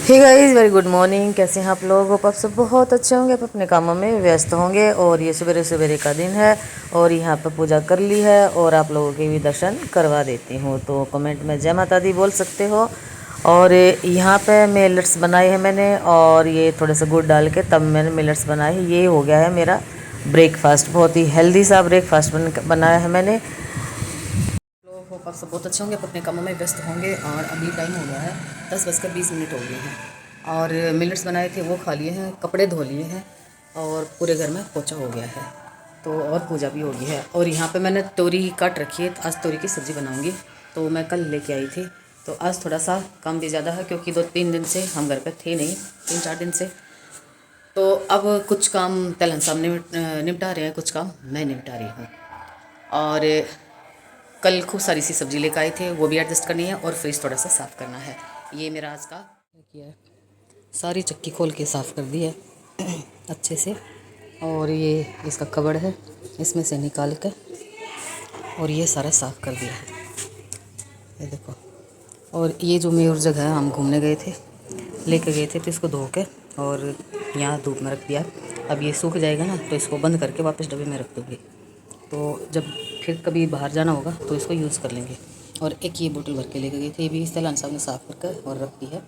हे guys, very good morning. कैसे हैं आप लोग? होप आप सब बहुत अच्छे होंगे, आप अपने कामों में व्यस्त होंगे। और ये सवेरे सवेरे का दिन है और यहाँ पे पूजा कर ली है और आप लोगों के भी दर्शन करवा देती हूँ। तो कमेंट में जय माता दी बोल सकते हो। और यहाँ पे मिलेट्स बनाए हैं मैंने, और ये थोड़ा सा गुड़ डाल के तब मैंने मिलेट्स बनाए हैं। ये हो गया है मेरा ब्रेकफास्ट, बहुत ही हेल्दी सा ब्रेकफास्ट बनाया है मैंने। लोग होप आप सब बहुत अच्छे होंगे, अपने कामों में व्यस्त होंगे। और अभी टाइम हो गया है 10:20 हो गए हैं और मिलेट्स बनाए थे वो खा लिए हैं, कपड़े धो लिए हैं और पूरे घर में पोछा हो गया है। तो और पूजा भी हो गई है। और यहाँ पे मैंने तोरी काट रखी है, आज तोरी की सब्ज़ी बनाऊँगी। तो मैं कल लेके आई थी, तो आज थोड़ा सा काम भी ज़्यादा है क्योंकि 2-3 दिन से हम घर पर थे नहीं, 3-4 दिन से। तो अब कुछ काम तलन साहब निपटा रहे हैं, कुछ काम मैं निपटा रही हूँ। और कल खूब सारी सी सब्ज़ी लेकर आए थे, वो भी एडजस्ट करनी है और फ्रिज थोड़ा सा साफ़ करना है। ये मेरा आज का किया है, सारी चक्की खोल के साफ़ कर दी है अच्छे से। और ये इसका कबड़ है, इसमें से निकाल के और ये सारा साफ़ कर दिया है, ये देखो। और ये जो मेरी जगह है, हम घूमने गए थे, लेके गए थे, तो इसको धो के और यहाँ धूप में रख दिया। अब ये सूख जाएगा ना, तो इसको बंद करके वापस डब्बे में रख दूँगी। तो जब फिर कभी बाहर जाना होगा तो इसको यूज़ कर लेंगे। और एक ये बोतल भर के लेके गए थे, ये भी सलान साहब ने साफ़ करके और रख दी है।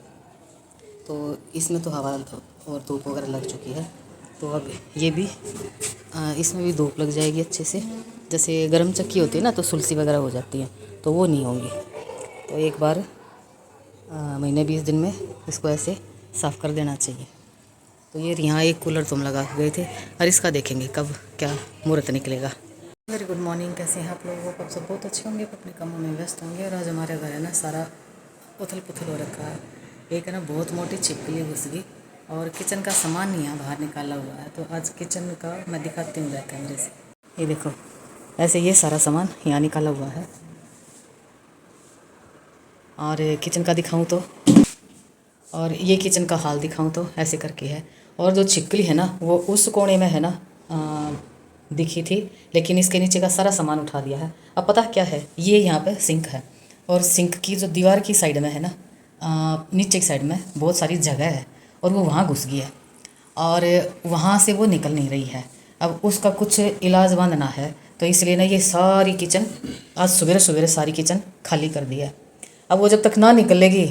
तो इसमें तो हवा और धूप वगैरह लग चुकी है, तो अब ये भी इसमें भी धूप लग जाएगी अच्छे से। जैसे गर्म चक्की होती है ना, तो सुलसी वगैरह हो जाती है, तो वो नहीं होंगी। तो एक बार महीने 20 दिन में इसको ऐसे साफ़ कर देना चाहिए। तो ये यहाँ एक कूलर तुम लगा के गए थे, और इसका देखेंगे कब क्या मुहूर्त निकलेगा। Very good morning. कैसे हैं आप लोग? आप सब बहुत अच्छे होंगे, अपने कामों में व्यस्त होंगे। और आज हमारे घर है ना सारा उथल पुथल हो रखा है। एक है ना बहुत मोटी छिपकली घुस गई और किचन का सामान यहाँ बाहर निकाला हुआ है। तो आज किचन का मैं दिखाती हूँ बैक कैमरे से। ये देखो, ऐसे ये सारा सामान यहाँ निकाला हुआ है। और किचन का दिखाऊँ तो, और ये किचन का हाल दिखाऊँ तो ऐसे करके है। और जो छिपकली है ना, वो उस कोने में है ना दिखी थी, लेकिन इसके नीचे का सारा सामान उठा दिया है। अब पता क्या है, ये यहाँ पे सिंक है और सिंक की जो दीवार की साइड में है ना, नीचे की साइड में बहुत सारी जगह है और वो वहाँ घुस गई है और वहाँ से वो निकल नहीं रही है। अब उसका कुछ इलाज बांधना है, तो इसलिए ना ये सारी किचन आज सवेरे सवेरे सारी किचन खाली कर दी है। अब वो जब तक ना निकलेगी,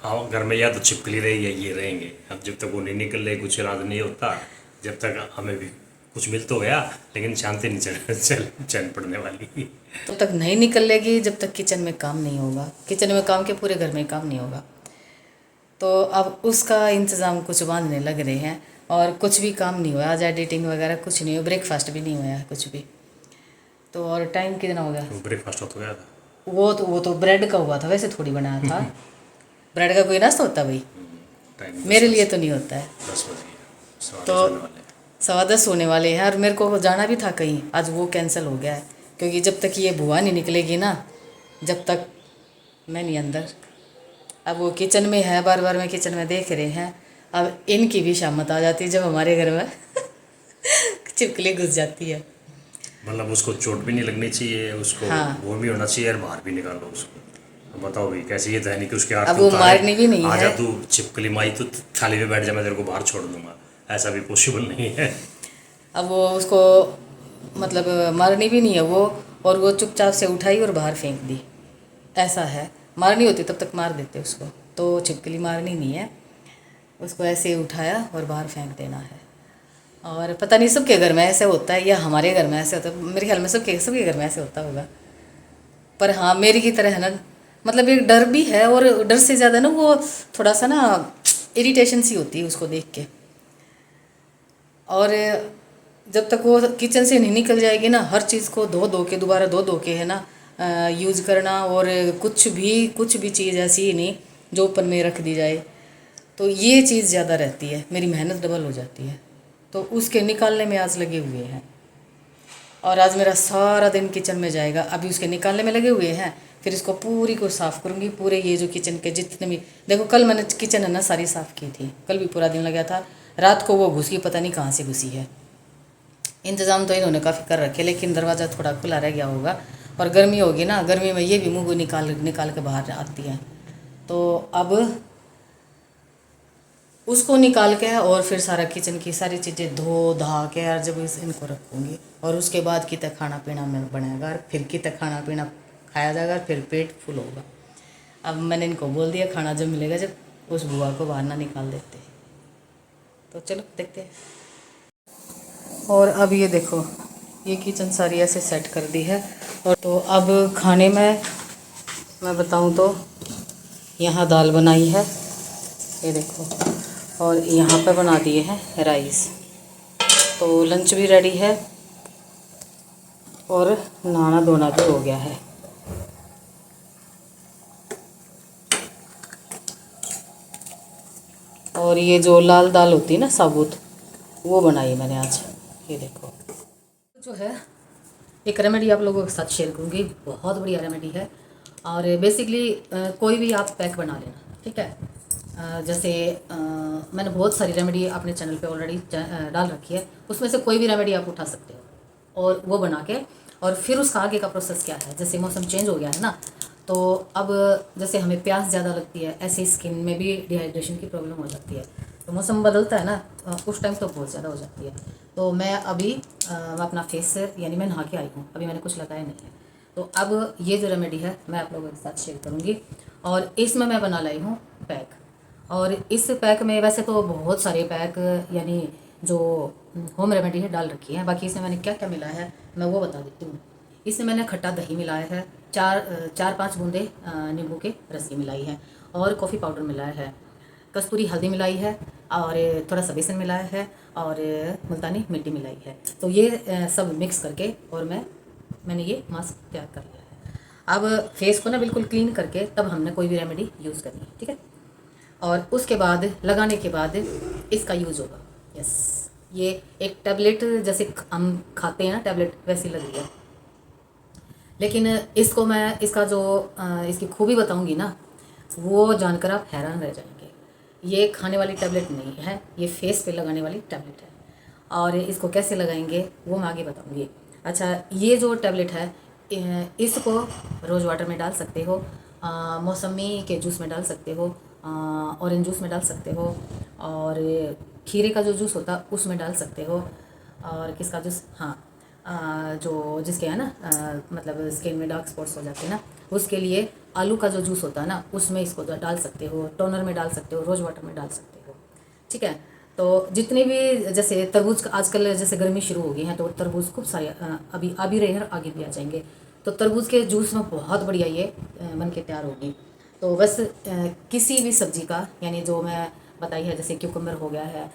हाँ, घर में या तो छिपकली रही या ये रहेंगे। अब जब तक वो नहीं निकल रहे, कुछ इलाज नहीं होता, जब तक हमें भी कुछ मिल तो गया, लेकिन शांति नहीं चैन पड़ने वाली। तब तक नहीं निकलेगी जब तक किचन में काम नहीं होगा। किचन में काम के पूरे घर में काम नहीं होगा। तो अब उसका इंतज़ाम कुछ बांधने लग रहे हैं और कुछ भी काम नहीं हुआ आज, एडिटिंग वगैरह कुछ नहीं हुआ, ब्रेकफास्ट भी नहीं हुआ कुछ भी। तो और टाइम कितना हो गया? ब्रेकफास्ट हो तो गया था, वो तो ब्रेड का हुआ था, वैसे थोड़ी बनाया था। ब्रेड का कोई नाश्ता होता भाई? टाइम मेरे लिए तो नहीं होता है। 10 बज गया, तो 10:15 होने वाले हैं और मेरे को जाना भी था कहीं, आज वो कैंसिल हो गया है। क्योंकि जब तक ये बुआ नहीं निकलेगी ना, जब तक मैं नहीं अंदर। अब वो किचन में है, बार बार मैं किचन में देख रहे हैं। अब इनकी भी शामत आ जाती है जब हमारे घर में छिपकली घुस जाती है। मतलब उसको चोट भी नहीं लगनी चाहिए, उसको हाँ, वो भी होना चाहिए और बाहर भी निकालो उसको। अब बताओ भाई कैसे, ये तो है नहीं कि उसके हाथ अब पे वो उतारे, मारनी भी नहीं आ है। जा तू छिपकली माई, तो थाली पे बैठ जा, मैं तेरे को बाहर छोड़ दूंगा। ऐसा भी पॉसिबल नहीं है। अब वो उसको मतलब मारनी भी नहीं है वो, और वो चुपचाप से उठाई और बाहर फेंक दी। ऐसा है, मारनी होती तब तक मार देते उसको। तो छिपकली मारनी नहीं है, उसको ऐसे उठाया और बाहर फेंक देना है। और पता नहीं सबके घर में ऐसे होता है या हमारे घर में ऐसे होता है, मेरे ख्याल में सबके सबके घर में ऐसे होता होगा। पर हाँ, मेरी की तरह है ना, मतलब एक डर भी है, और डर से ज़्यादा ना वो थोड़ा सा ना इरिटेशन सी होती है उसको देख के। और जब तक वो किचन से नहीं निकल जाएगी ना, हर चीज़ को धो धो के दोबारा धो धो के है ना यूज़ करना। और कुछ भी चीज़ ऐसी नहीं जो ऊपर में रख दी जाए, तो ये चीज़ ज़्यादा रहती है, मेरी मेहनत डबल हो जाती है। तो उसके निकालने में आज लगे हुए हैं और आज मेरा सारा दिन किचन में जाएगा। अभी उसके निकालने में लगे हुए हैं, फिर इसको पूरी को साफ़ करूँगी। पूरे ये जो किचन के जितने भी, देखो कल मैंने किचन है ना सारी साफ़ की थी, कल भी पूरा दिन लगा था। रात को वो घुस गई, पता नहीं कहाँ से घुसी है। इंतज़ाम तो इन्होंने काफ़ी कर रखे, लेकिन दरवाज़ा थोड़ा खुला रह गया होगा। और गर्मी होगी ना, गर्मी में ये भी मुँह निकाल निकाल के बाहर आती है। तो अब उसको निकाल के और फिर सारा किचन की सारी चीज़ें धो धा के और जब इनको रखूँगी और उसके बाद कितना खाना पीना में बनेगा और फिर कितना खाना पीना खाया जाएगा और फिर पेट फुल होगा। अब मैंने इनको बोल दिया खाना जब मिलेगा जब उस बुआ को बाहर ना निकाल देते। तो चलो देखते हैं। और अब ये देखो ये किचन सारी ऐसे सेट कर दी है। और तो अब खाने में मैं बताऊं तो यहाँ दाल बनाई है, ये देखो, और यहाँ पे बना दिए हैं राइस। तो लंच भी रेडी है और नहाना धोना भी हो गया है। और ये जो लाल दाल होती है ना साबुत, वो बनाई मैंने आज, ये देखो। जो है एक रेमेडी आप लोगों के साथ शेयर करूँगी, बहुत बढ़िया रेमेडी है। और बेसिकली कोई भी आप पैक बना लेना, ठीक है। जैसे मैंने बहुत सारी रेमेडी अपने चैनल पे ऑलरेडी डाल रखी है, उसमें से कोई भी रेमेडी आप उठा सकते हो और वो बना के, और फिर उसका आगे का प्रोसेस क्या है। जैसे मौसम चेंज हो गया है ना, तो अब जैसे हमें प्यास ज़्यादा लगती है, ऐसे स्किन में भी डिहाइड्रेशन की प्रॉब्लम हो जाती है। तो मौसम बदलता है ना, उस टाइम तो बहुत ज़्यादा हो जाती है। तो मैं अभी अपना फेस यानी मैं नहा के आई हूँ, अभी मैंने कुछ लगाया नहीं है। तो अब ये जो रेमेडी है मैं आप लोगों के साथ शेयर करूँगी। और इसमें मैं बना लाई हूँ पैक। और इस पैक में वैसे तो बहुत सारे पैक यानी जो होम रेमेडी है डाल रखी है, बाकी इसमें मैंने क्या क्या मिलाया है मैं वो बता देती हूँ। इसमें मैंने खट्टा दही मिलाया है, 4-5 बूंदे नींबू के रस की मिलाई है, और कॉफ़ी पाउडर मिलाया है, कस्तूरी हल्दी मिलाई है, और थोड़ा सा बेसन मिलाया है, और मुल्तानी मिट्टी मिलाई है। तो ये सब मिक्स करके और मैंने ये मास्क तैयार कर लिया है। अब फेस को ना बिल्कुल क्लीन करके तब हमने कोई भी रेमेडी यूज़ करनी है, ठीक है। और उसके बाद लगाने के बाद इसका यूज़ होगा। यस, ये एक टैबलेट जैसे हम खाते हैं ना टैबलेट, वैसी लग रही है। लेकिन इसको मैं इसका जो इसकी खूबी बताऊंगी ना, वो जानकर आप हैरान रह जाएंगे। ये खाने वाली टैबलेट नहीं है, ये फेस पे लगाने वाली टैबलेट है। और इसको कैसे लगाएंगे वो मैं आगे बताऊंगी। अच्छा, ये जो टैबलेट है इसको रोज़ वाटर में डाल सकते हो, मौसमी के जूस में डाल सकते हो, ऑरेंज जूस में डाल सकते हो, और खीरे का जो जूस होता है उसमें डाल सकते हो, और किसका जूस, हाँ, जो जिसके है ना मतलब स्किन में डार्क स्पॉट्स हो जाते हैं ना, उसके लिए आलू का जो जूस होता है ना उसमें इसको डाल सकते हो, टोनर में डाल सकते हो, रोज़ वाटर में डाल सकते हो, ठीक है। तो जितने भी जैसे तरबूज का आजकल जैसे गर्मी शुरू हो गई है तो तरबूज खूब सारे अभी आ भी रहे हैं, आगे भी आ जाएंगे। तो तरबूज के जूस में बहुत बढ़िया ये बन के तैयार होगी। तो बस किसी भी सब्जी का यानी जो मैं बताई है, जैसे क्यूकम्बर हो गया है,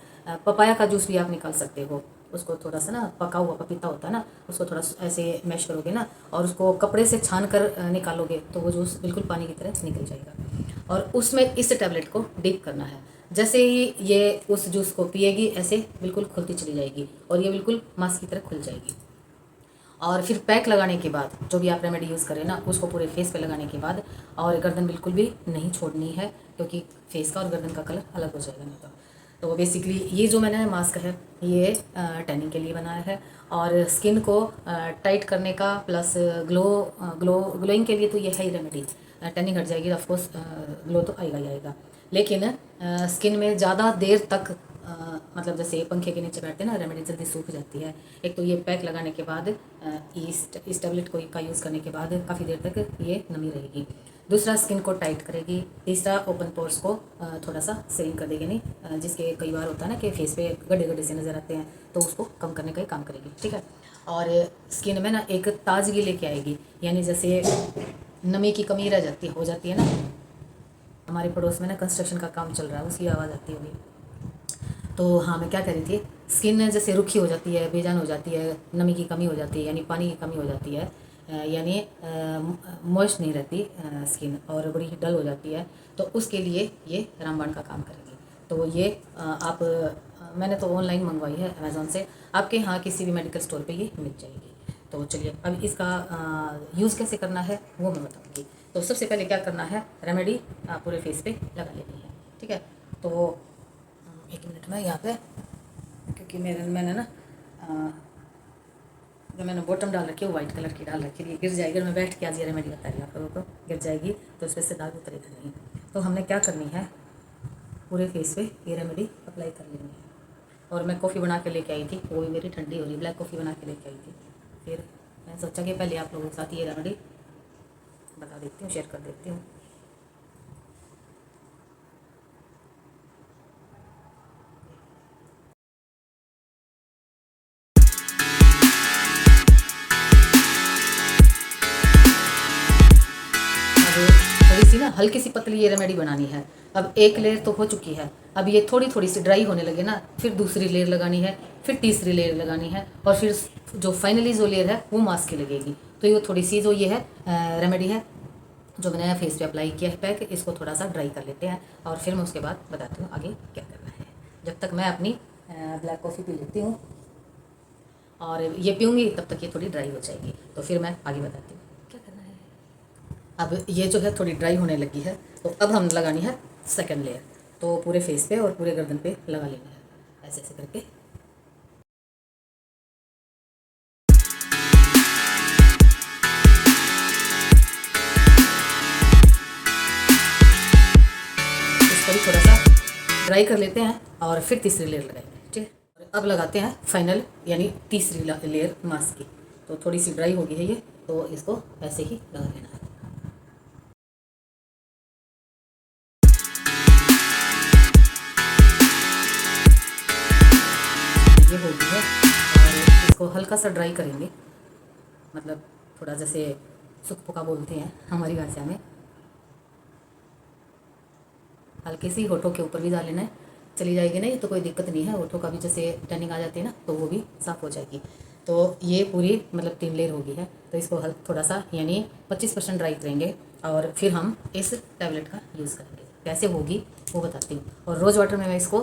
पपाया का जूस भी आप निकाल सकते हो। उसको थोड़ा सा ना पका हुआ पपीता होता है ना, उसको थोड़ा ऐसे मैश करोगे ना और उसको कपड़े से छान कर निकालोगे तो वो जूस बिल्कुल पानी की तरह निकल जाएगा। और उसमें इस टैबलेट को डिप करना है। जैसे ही ये उस जूस को पिएगी ऐसे बिल्कुल खुलती चली जाएगी और ये बिल्कुल मास्क की तरह खुल जाएगी। और फिर पैक लगाने के बाद जो भी आप रेमेडी यूज़ करें ना उसको पूरे फेस पे लगाने के बाद, और गर्दन बिल्कुल भी नहीं छोड़नी है क्योंकि फेस का और गर्दन का कलर अलग हो जाएगा नहीं तो बेसिकली ये जो मैंने मास्क है ये टैनिंग के लिए बनाया है और स्किन को टाइट करने का प्लस ग्लोइंग के लिए तो ये है ही रेमेडी। टैनिंग हट जाएगी ऑफकोर्स, ग्लो तो आएगा ही आएगा, लेकिन स्किन में ज़्यादा देर तक मतलब जैसे पंखे के नीचे बैठते हैं ना, रेमेडी जल्दी सूख जाती है। एक तो ये पैक लगाने के बाद इस टैबलेट को का यूज़ करने के बाद काफ़ी देर तक ये नमी रहेगी। दूसरा स्किन को टाइट करेगी। तीसरा ओपन पोर्स को थोड़ा सा सीलिंग कर देगी, नहीं जिसके कई बार होता है ना कि फेस पे गड्ढे गड्ढे से नज़र आते हैं, तो उसको कम करने का ही काम करेगी, ठीक है। और स्किन में ना एक ताजगी लेके आएगी, यानी जैसे नमी की कमी रह जाती हो जाती है ना, हमारे पड़ोस में ना कंस्ट्रक्शन का काम चल रहा है उसकी आवाज़ आती होगी। तो हाँ, मैं क्या कह रही थी, स्किन जैसे रुखी हो जाती है, बेजान हो जाती है, नमी की कमी हो जाती है यानी पानी की कमी हो जाती है, यानी मॉइस्ट नहीं रहती स्किन और बड़ी डल हो जाती है, तो उसके लिए ये रामबाण का काम करेगी। तो ये आप मैंने तो ऑनलाइन मंगवाई है अमेज़ॉन से, आपके यहाँ किसी भी मेडिकल स्टोर पे ये मिल जाएगी। तो चलिए अब इसका यूज़ कैसे करना है वो मैं बताऊँगी। तो सबसे पहले क्या करना है, रेमेडी पूरे फेस पे लगा लेनी है, ठीक है। तो एक मिनट में यहाँ पे, क्योंकि मैंने ना जो मैंने बॉटम डाल रखी है वो वाइट कलर की डाल रखी है, गिर जाएगी। अगर मैं बैठ के आज ये रेमेडी बता रही हूँ आप लोगों को, गिर जाएगी तो इस पर से दाग उतरेगा नहीं। तो हमने क्या करनी है, पूरे फेस पे ये रेमेडी अप्लाई कर लेनी है। और मैं कॉफ़ी बना के लेके आई थी, वो भी मेरी ठंडी हो रही, ब्लैक कॉफ़ी बना के लेके आई थी। फिर मैं सोचा कि पहले आप लोगों के साथ ये रेमेडी बता देती हूँ, शेयर कर देती हूँ। थोड़ी सी ना हल्की सी पतली ये रेमेडी बनानी है। अब एक लेयर तो हो चुकी है, अब ये थोड़ी थोड़ी सी ड्राई होने लगे ना, फिर दूसरी लेयर लगानी है, फिर तीसरी लेयर लगानी है, और फिर जो फाइनली जो लेयर है वो मास्क की लगेगी। तो ये थोड़ी सी जो ये है रेमेडी है जो मैंने फेस पे अप्लाई किया है पैक, इसको थोड़ा सा ड्राई कर लेते हैं और फिर मैं उसके बाद बताती हूँ आगे क्या करना है। जब तक मैं अपनी ब्लैक कॉफ़ी पी लेती हूँ और ये पीऊँगी तब तक ये थोड़ी ड्राई हो जाएगी, तो फिर मैं आगे बताती हूँ क्या करना है। अब ये जो है थोड़ी ड्राई होने लगी है, तो अब हम लगानी है सेकंड लेयर। तो पूरे फेस पे और पूरे गर्दन पे लगा लेना है ऐसे ऐसे करके। इसको भी थोड़ा सा ड्राई कर लेते हैं और फिर तीसरी लेयर लगाएंगे, ठीक है। अब लगाते हैं फाइनल यानी तीसरी लेयर मास्क की। तो थोड़ी सी ड्राई हो गई है ये, तो इसको ऐसे ही लगा लेना है। ये हो गई है और इसको हल्का सा ड्राई करेंगे, मतलब थोड़ा जैसे सुखपुका बोलते हैं हमारी भाषा में। हल्की सी होठों के ऊपर भी डाल लेना है, चली जाएगी ना ये तो कोई दिक्कत नहीं है। होठों का भी जैसे टर्निंग आ जाती है ना तो वो भी साफ़ हो जाएगी। तो ये पूरी मतलब 3 लेयर होगी है, तो इसको थोड़ा सा यानी 25% ड्राई करेंगे और फिर हम इस टैबलेट का यूज़ करेंगे। कैसे होगी वो बताती हूँ, और रोज़ वाटर में मैं इसको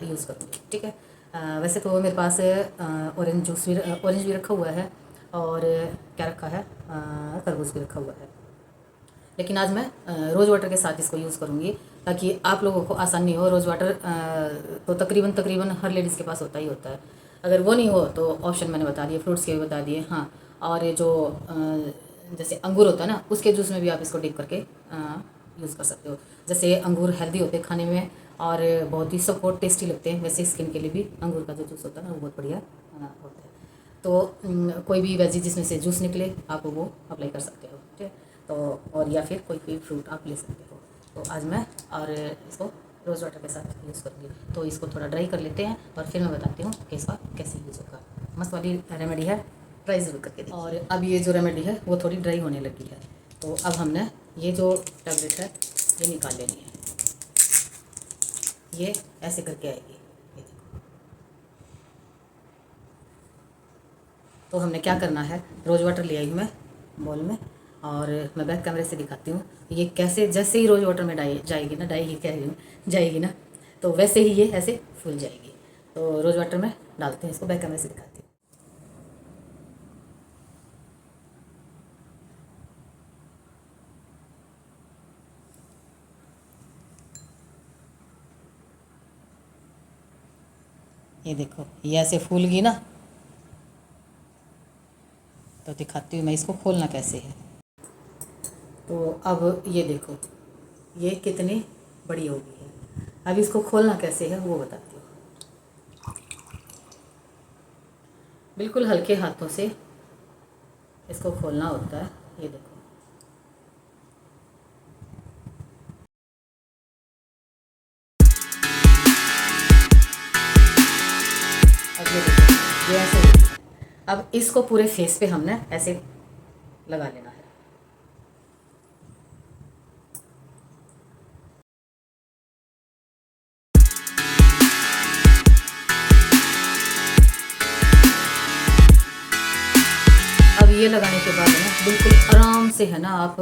यूज़ करूँगी, ठीक है। वैसे तो मेरे पास ऑरेंज भी रखा हुआ है और क्या रखा है, तरबूज भी रखा हुआ है, लेकिन आज मैं रोज़ वाटर के साथ इसको यूज़ करूँगी ताकि आप लोगों को आसानी हो। रोज़ वाटर तो तकरीबन हर लेडीज़ के पास होता ही होता है। अगर वो नहीं हो तो ऑप्शन मैंने बता दिए, फ्रूट्स के भी बता दिए, हाँ। और ये जो जैसे अंगूर होता है ना, उसके जूस में भी आप इसको डिप करके यूज़ कर सकते हो। जैसे अंगूर हेल्दी होते हैं खाने में और बहुत ही सबको टेस्टी लगते हैं, वैसे स्किन के लिए भी अंगूर का जो जूस होता है ना वो बहुत बढ़िया होता है। तो कोई भी वेजी जिसमें से जूस निकले आप वो अप्लाई कर सकते हो, ठीक है। तो और या फिर कोई भी फ्रूट आप ले सकते हो। तो आज मैं और इसको रोज़ वाटर के साथ यूज़ करूँगी। तो इसको थोड़ा ड्राई कर लेते हैं और फिर मैं बताती हूँ कि इसका कैसे यूज़ होगा। मस्त वाली रेमेडी है, ट्राई ज़रूर करके देखिए। और अब ये जो रेमेडी है वो थोड़ी ड्राई होने लगी है, तो अब हमने ये जो टैबलेट है ये निकाल लेनी है। ये ऐसे करके आएगी, ये देखो। तो हमने क्या करना है, रोज़ वाटर ले आई हूँ मैं बॉल में और मैं बैक कैमरे से दिखाती हूँ ये कैसे। जैसे ही रोज़ वाटर में जाएगी ना, जाएगी ना, तो वैसे ही ये ऐसे फूल जाएगी। तो रोज़ वाटर में डालते हैं इसको, बैक कैमरे से दिखाती हूँ। ये देखो ये ऐसे फूल गई ना, तो दिखाती हूँ मैं इसको खोलना कैसे है। तो अब ये देखो ये कितनी बड़ी हो गई है। अब इसको खोलना कैसे है वो बताती हूँ। बिल्कुल हल्के हाथों से इसको खोलना होता है, ये देखो। अब ये देखो ये ऐसे होती है। अब इसको पूरे फेस पे हमने ऐसे लगा लेना है। अब ये लगाने के बाद ना बिल्कुल आराम से है ना आप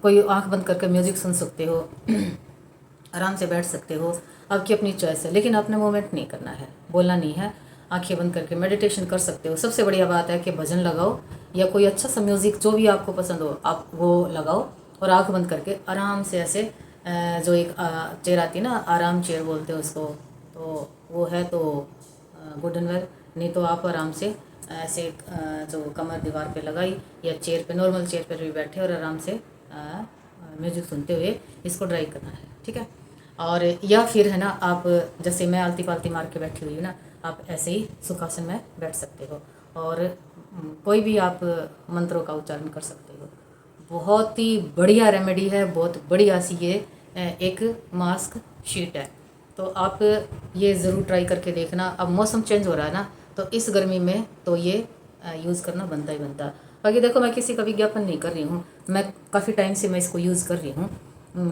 कोई आंख बंद करके म्यूज़िक सुन सकते हो, आराम से बैठ सकते हो, आपकी अपनी चॉइस है। लेकिन आपने मूवमेंट नहीं करना है, बोलना नहीं है, आंखें बंद करके मेडिटेशन कर सकते हो। सबसे बढ़िया बात है कि भजन लगाओ या कोई अच्छा सा म्यूज़िक जो भी आपको पसंद हो आप वो लगाओ और आंख बंद करके आराम से ऐसे जो एक चेयर आती है ना, आराम चेयर बोलते हैं उसको, तो वो है तो गुड एंड वेल। नहीं तो आप आराम से ऐसे जो कमर दीवार पे लगाई या चेयर पे, नॉर्मल चेयर पर भी बैठे और आराम से म्यूज़िक सुनते हुए इसको ड्राई करना है, ठीक है। और या फिर है ना आप जैसे मैं आलती पालती मार के बैठी हुई हूँ ना, आप ऐसे ही सुखासन में बैठ सकते हो और कोई भी आप मंत्रों का उच्चारण कर सकते हो। बहुत ही बढ़िया रेमेडी है, बहुत बढ़िया सी ये एक मास्क शीट है। तो आप ये ज़रूर ट्राई करके देखना। अब मौसम चेंज हो रहा है ना, तो इस गर्मी में तो ये यूज़ करना बनता ही बनता है। बाकी देखो, मैं किसी का विज्ञापन नहीं कर रही हूँ, मैं काफ़ी टाइम से मैं इसको यूज़ कर रही हूँ,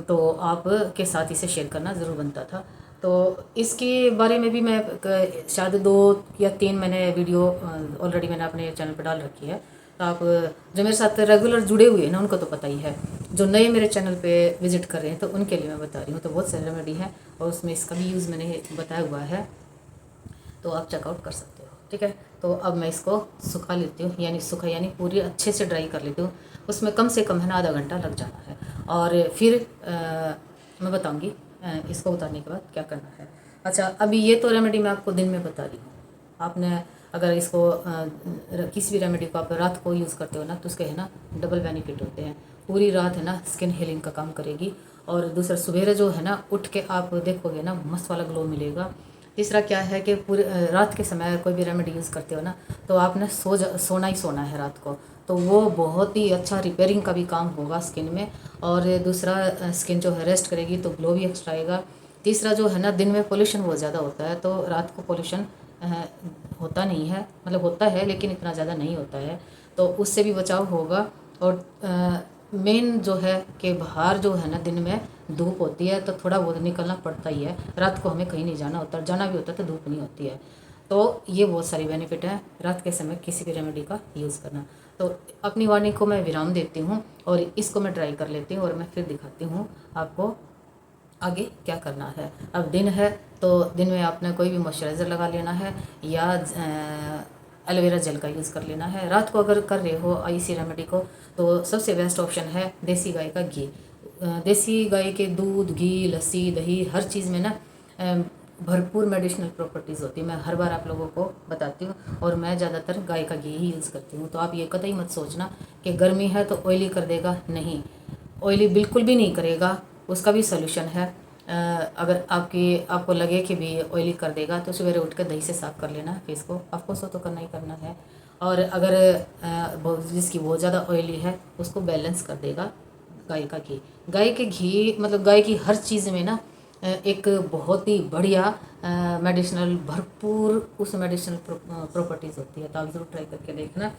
तो आप के साथ इसे शेयर करना ज़रूर बनता था। तो इसके बारे में भी मैं शायद 2 या 3 मैंने वीडियो ऑलरेडी मैंने अपने चैनल पर डाल रखी है। तो आप जो मेरे साथ रेगुलर जुड़े हुए हैं ना, उनको तो पता ही है। जो नए मेरे चैनल पे विजिट कर रहे हैं तो उनके लिए मैं बता रही हूँ। तो बहुत सारी रेमेडी है और उसमें इसका भी यूज़ मैंने बताया हुआ है, तो आप चेकआउट कर सकते हो। ठीक है, तो अब मैं इसको सुखा लेती हूँ, यानी पूरी अच्छे से ड्राई कर लेती हूँ। उसमें कम से कम है ना आधा घंटा लग जाना है। और फिर मैं बताऊँगी इसको उतारने के बाद क्या करना है। अच्छा, अभी ये तो रेमेडी मैं आपको दिन में बता रही हूँ। आपने अगर इसको किसी भी रेमेडी को आप रात को यूज़ करते हो ना, तो उसके है ना डबल बेनिफिट होते हैं। पूरी रात है ना स्किन हीलिंग का काम करेगी, और दूसरा सवेरे जो है ना उठ के आप देखोगे ना मस्त वाला ग्लो मिलेगा। तीसरा क्या है कि पूरे रात के समय कोई भी रेमेडी यूज़ करते हो ना, तो आपने सोना ही सोना है रात को, तो वो बहुत ही अच्छा रिपेयरिंग का भी काम होगा स्किन में। और दूसरा स्किन जो है रेस्ट करेगी तो ग्लो भी एक्स्ट्रा आएगा। तीसरा जो है ना, दिन में पोल्यूशन बहुत ज़्यादा होता है, तो रात को पोल्यूशन होता नहीं है, मतलब होता है लेकिन इतना ज़्यादा नहीं होता है, तो उससे भी बचाव होगा। और मेन जो है कि बाहर जो है ना दिन में धूप होती है, तो थोड़ा बहुत निकलना पड़ता ही है। रात को हमें कहीं नहीं जाना होता, जाना भी होता है तो धूप नहीं होती है। तो ये बहुत सारी बेनिफिट है रात के समय किसी भी रेमेडी का यूज़ करना। तो अपनी वाणी को मैं विराम देती हूँ और इसको मैं ट्राई कर लेती हूँ, और मैं फिर दिखाती हूँ आपको आगे क्या करना है। अब दिन है तो दिन में आपने कोई भी मॉइस्चराइज़र लगा लेना है, या एलोवेरा जेल का यूज़ कर लेना है। रात को अगर कर रहे हो इसी रेमेडी को, तो सबसे बेस्ट ऑप्शन है देसी गाय का घी। देसी गाय के दूध, घी, लस्सी, दही, हर चीज़ में ना भरपूर मेडिसिनल प्रॉपर्टीज़ होती है। मैं हर बार आप लोगों को बताती हूँ, और मैं ज़्यादातर गाय का घी ही यूज़ करती हूँ। तो आप ये कतई मत सोचना कि गर्मी है तो ऑयली कर देगा, नहीं, ऑयली बिल्कुल भी नहीं करेगा। उसका भी सोल्यूशन है। अगर आपको लगे कि भी ऑयली कर देगा, तो सवेरे उठ कर दही से साफ़ कर लेना फेस को। ऑफकोर्स तो करना ही करना है। और अगर जिसकी बहुत ज़्यादा ऑयली है, उसको बैलेंस कर देगा गाय का घी। गाय के घी मतलब गाय की हर चीज़ में ना एक बहुत ही बढ़िया मेडिसिनल भरपूर उस मेडिसिनल प्रॉपर्टीज़ होती है। तो आप ज़रूर ट्राई करके देखना।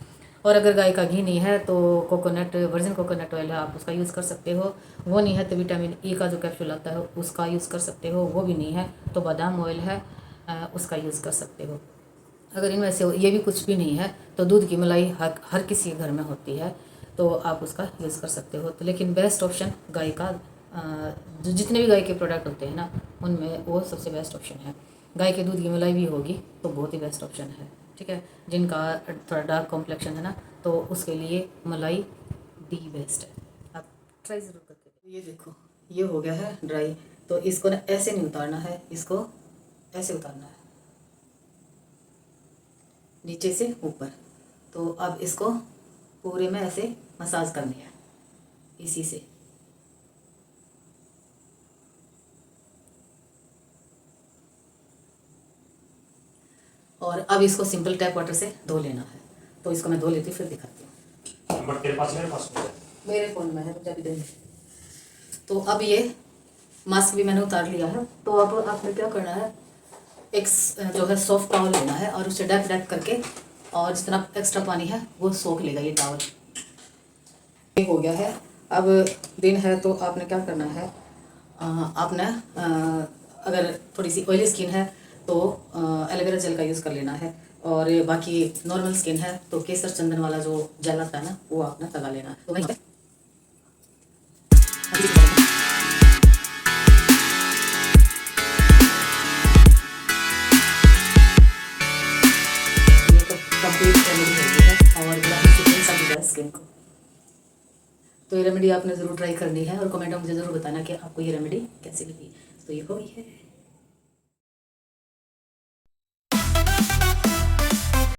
और अगर गाय का घी नहीं है तो वर्जिन कोकोनट ऑयल है, आप उसका यूज़ कर सकते हो। वो नहीं है तो विटामिन ई का जो कैप्सूल आता है उसका यूज़ कर सकते हो। वो भी नहीं है तो बादाम ऑयल है, उसका यूज़ कर सकते हो। अगर इनमें से ये भी कुछ भी नहीं है तो दूध की मलाई हर किसी के घर में होती है, तो आप उसका यूज़ कर सकते हो। तो लेकिन बेस्ट ऑप्शन गाय का, जो जितने भी गाय के प्रोडक्ट होते हैं ना, उनमें वो सबसे बेस्ट ऑप्शन है। गाय के दूध की मलाई भी होगी तो बहुत ही बेस्ट ऑप्शन है। ठीक है, जिनका थोड़ा डार्क कॉम्प्लेक्शन है ना, तो उसके लिए मलाई दी बेस्ट है। आप ट्राई ज़रूर करके। ये देखो, ये हो गया है ड्राई। तो इसको ना ऐसे नहीं उतारना है, इसको ऐसे उतारना है, नीचे से ऊपर। तो अब इसको पूरे में ऐसे मसाज करनी है इसी से। और अब इसको सिंपल टैप वाटर से धो लेना है। तो इसको मैं धो लेती फिर दिखाती हूँ। नंबर तेरे पास मेरे पास मेरे फ़ोन में है, जब देंगे। तो अब ये मास्क भी मैंने उतार लिया है। तो अब आपने क्या करना है, एक जो है सॉफ्ट टॉवल लेना है और उसे डैप डैप करके, और जितना एक्स्ट्रा पानी है वो सोख लेगा ये टॉवल। ये हो गया है। अब दिन है तो आपने क्या करना है, आपने अगर थोड़ी सी ऑयली स्किन है तो एलोवेरा जेल का यूज़ कर लेना है, और बाकी नॉर्मल स्किन है तो केसर चंदन वाला जो जेल आता है ना, वो आपने लगा लेना है। तो ये तो कंप्लीट रेमेडी हो गई है, और गुलाबी स्किन सा भी है स्किन को। तो ये रेमेडी आपने ज़रूर ट्राई करनी है, और कमेंट में मुझे ज़रूर बताना कि आपको ये रेमेडी कैसी लगी। तो ये हो गई है।